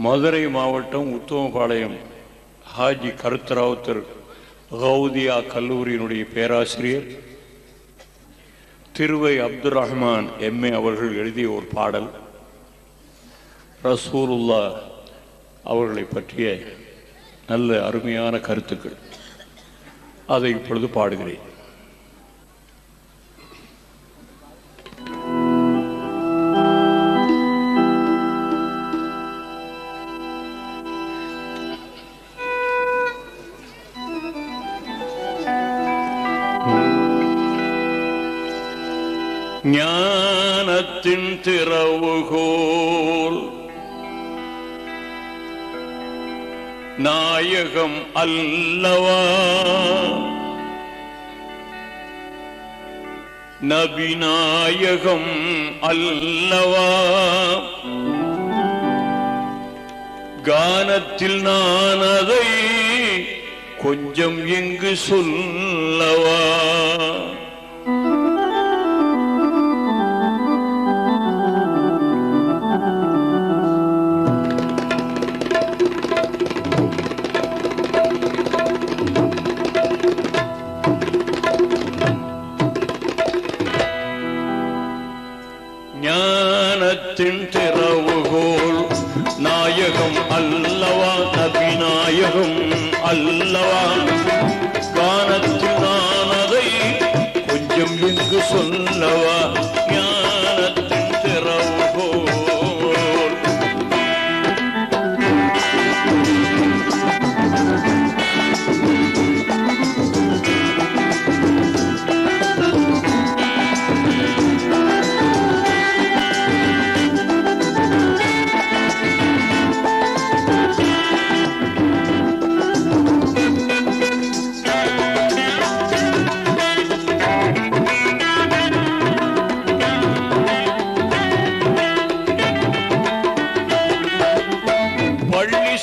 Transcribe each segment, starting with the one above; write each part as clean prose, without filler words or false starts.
மதுரை மாவட்டம் உத்தமபாளையம் ஹாஜி கருத்தராவுத்தர் கௌதியா கல்லூரியினுடைய பேராசிரியர் திருவை அப்துல் ரஹ்மான் எம்ஏ அவர்கள் எழுதிய ஒரு பாடல். ரசூலுல்லா அவர்களை பற்றிய நல்ல அருமையான கருத்துக்கள். அதை இப்பொழுது பாடுகிறேன். ஞானத்தின் திறவுகோல் நாயகம் அல்லவா, நபி நாயகம் அல்லவா, கானத்தில் நான் அதை கொஞ்சம் எங்கு சொல்லவா. ஞானத்தின் திறவுகோல் நாயகம் அல்லவா, நபி நாயகம் அல்லவா, கானத்தில் நான் அதை கொஞ்சம் இங்கு சொல்லவா. ஞானத்தின் திறவுகோல்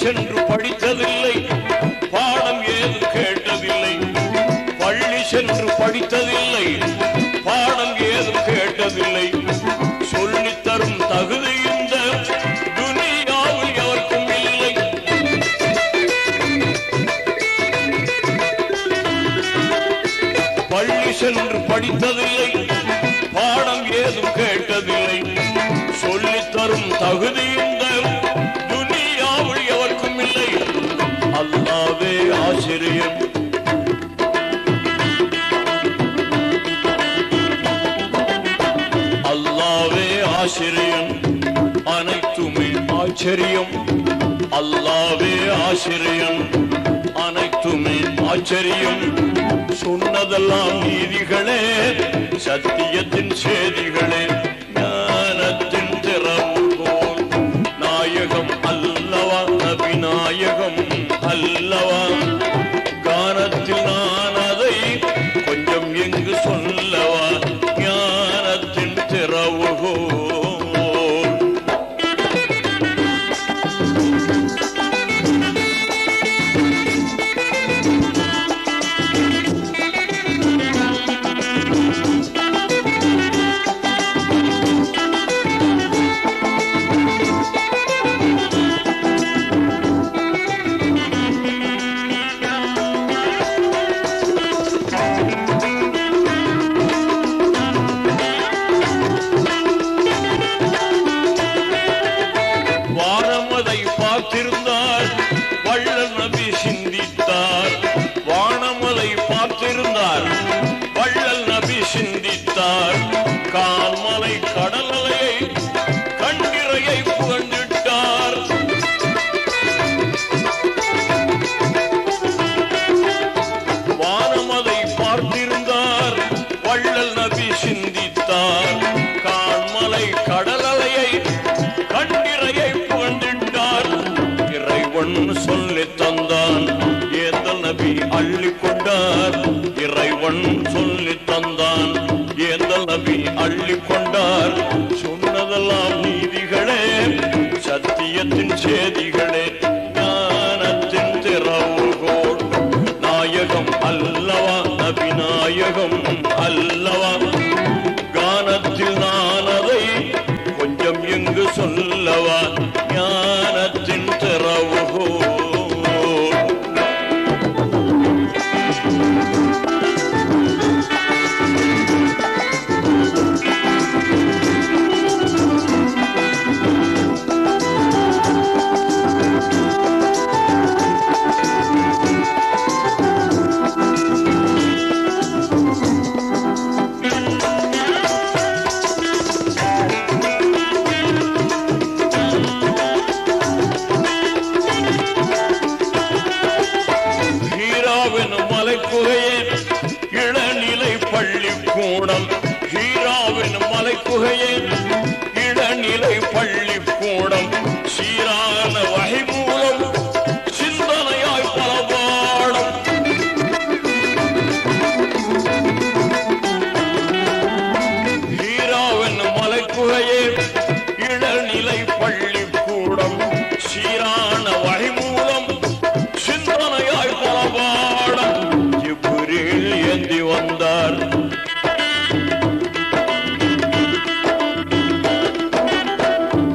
சென்று படித்ததில்லை, பாடம் ஏதும் கேட்டதில்லை. பள்ளி சென்று படித்ததில்லை, பாடம் ஏதும் கேட்டதில்லை. சொல்லித்தரும் தகுதி இந்த துனியாவில் எவருக்கும் இல்லை. பள்ளி சென்று படித்ததில்லை, பாடம் ஏதும் கேட்டதில்லை. சொல்லித்தரும் தகுதி இந்த அல்லாவே ஆசிரியன், அல்லாவே ஆசிரியன், அனைத்துமே ஆச்சரியம். அல்லாவே ஆசிரியன், அனைத்துமே ஆச்சரியம். சொன்னதெல்லாம் நீதிகளே, சத்தியத்தின் செய்திகளே. ஞானத்தின் திறவுகோல் நாயகம் அல்லவா, நபி நாயகம் அல்லவா, கானத்தில் நான் அதை கொஞ்சம் எங்கு சொல்லவா. ஞானத்தின் திறவுகோல்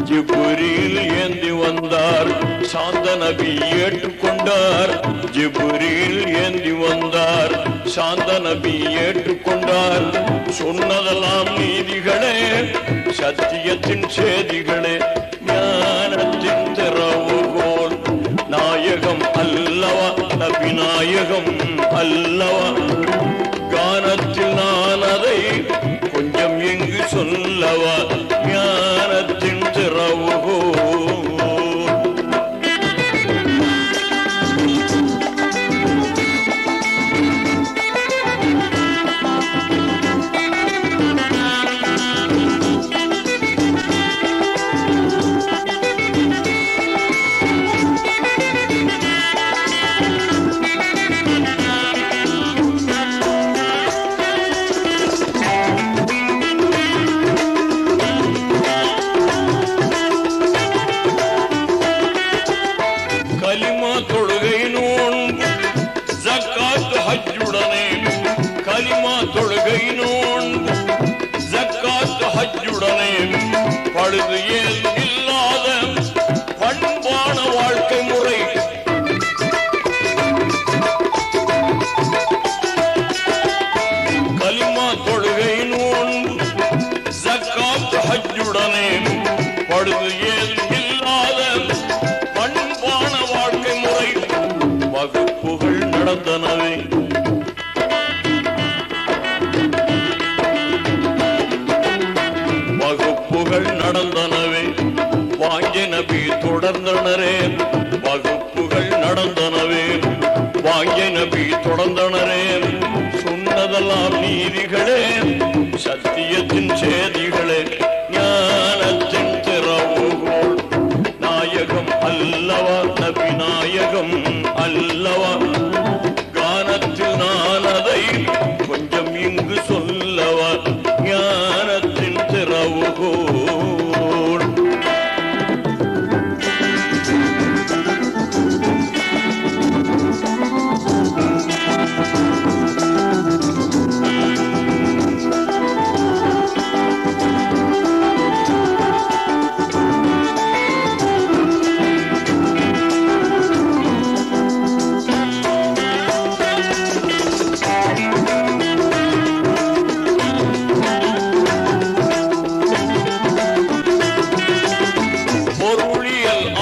ஜிப்ரீல் ஏந்தி வந்தார், சாந்த நபி ஏற்றுக்கொண்டார். ஜிப்ரீல் ஏந்தி வந்தார், சாந்த நபி ஏற்றுக்கொண்டார். சொன்னதெல்லாம் நீதிகளே, சத்தியத்தின் செய்திகளே, ஞானத்தின் திறவுகோல் நாயகம் அல்லவா, நபி நாயகம் அல்லவா. கானத்தில் நான் அதை கொஞ்சம் எங்கு சொல்லவா, ஞானத்தின் திறவுகோல். கலிமா தொழுகை நோன்பு ஜக்காத் ஹஜ்ஜுடனே, கலிமா தொழுகை நோன்பு ஜக்காத் ஹஜ்ஜுடனே, பழுது ஏல் இல்லாத பண்பான வாழ்க்கை முறை. கலிமா தொழுகை நோன்பு ஜக்காத் ஹஜ்ஜுடனே, பழுது ஏல் இல்லாத பண்பான வாழ்க்கை முறை. வகுப்புகள் நடந்தனவே, வகுப்புகள் நடந்தனவே, வாங்கிய நபி தொடர்ந்தனரே. வகுப்புகள் நடந்தனவே, வாங்கிய நபி தொடர்ந்தனரே. சொன்னதெல்லாம் நீதிகளே, சத்தியத்தின் செய்திகளே, ஞானத்தின் திறவுகோல் நாயகம் அல்லவா, நபி நாயகம் அல்லவா. கானத்தில் நான் அதை கொஞ்சம் இங்கு சொல்லவா, ஞானத்தின் திறவுகோல்.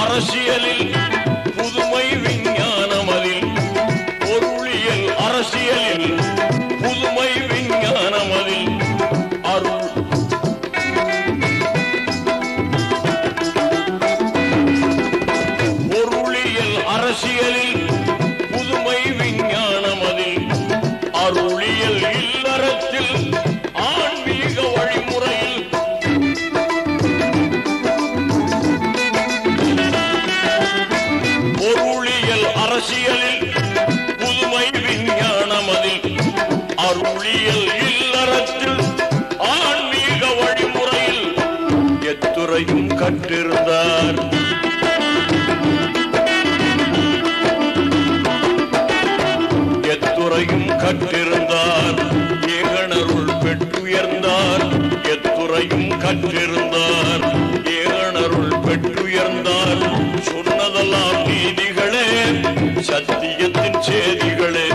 அரசியலில் புதுமை விஞ்ஞானம் அதில், பொருளியல் அரசியலில் புதுமை விஞ்ஞானம் அதில், அருள் பொருளியல் அரசியலில் புதுமை விஞ்ஞானம் அதில், அருளியல் இல்லறத்தில் ஆன்மீக வழிமுறையில். பொருளியல் அரசியலில் புதுமை விஞ்ஞானம் அதில், அருளியல் இல்லறத்தில் ஆன்மீக வழிமுறையில். எத்துறையும் கற்றிருந்தார், எத்துறையும் கற்றிருந்தார். ஏகனருள் பெற்றுயர்ந்தார், எத்துறையும் கற்றிருந்தார். ஏகனருள் பெற்றுயர்ந்தார். சொன்னதெல்லாம் நீதிகளே, சத்தியத்தின் செய்திகளே,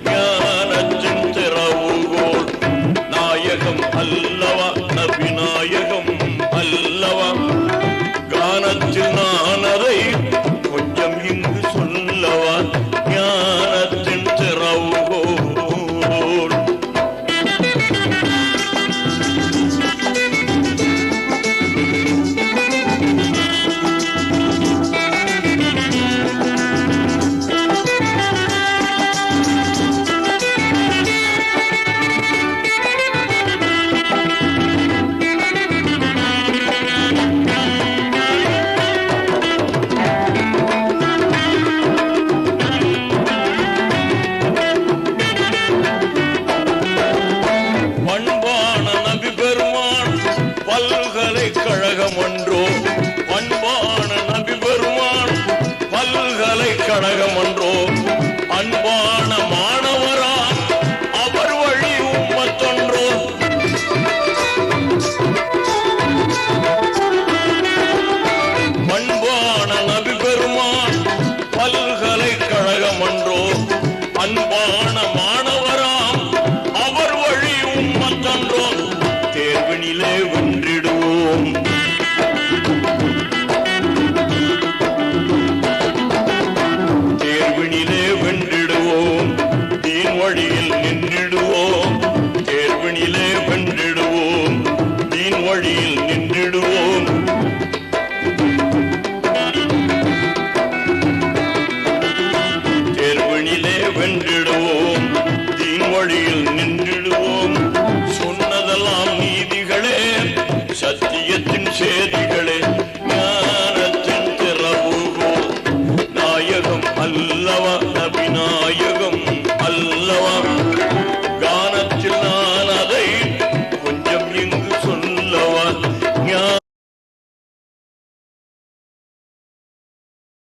ஞானத்தின் திறவுகோல் நாயகம் அல்லவா, நபி நாயகம் அல்லவா. கானத்தில் நான் அதை கொஞ்சம் இங்கு சொல்லவா, ஞானத்தின் திறவுகோல். வல்லவன விநாயக